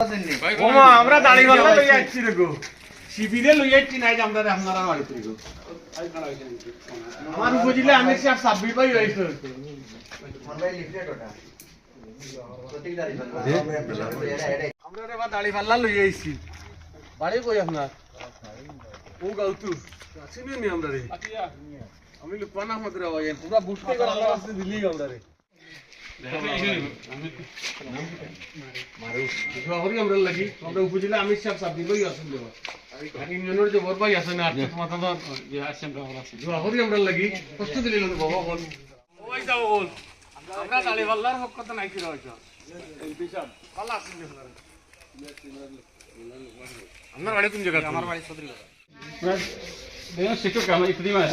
আমরা দাড়ি পাল্লা লই যাচ্ছি রে গো শিবিরে লই যাচ্ছি নাই যে আমরা আপনারা বাড়িতে গো আমার উপজেলা আমির সাহেব সাব্বির ভাই হইছে আমরা রে বা দাড়ি পাল্লা লই আইছি বাড়ি কই আপনার ও গাউতু চিনি নি আমরা রে আমি লুকমান আহমদ রে ভাই পুরা বুঝতে করে আমরা কাছে দিলি আমরা রে আমরা লাগি আমরা উপজেলা আমির সাহেব সাব্বির ভাই আছেন দেবা ইউনিয়নের যে বড় ভাই আছেন আর মাথা ধর আমরা লাগি কষ্ট দিলি বাবা বল ওই যাও বল আমরা দাড়ি পাল্লার হক কথা নাই ফিরা হইছো এমপি সাহেব পাল্লা আছেন আপনার বাড়ি কোন জায়গা আমার বাড়ি সদরি দেখো শিক্ষক আমার ইত্যাদি মানে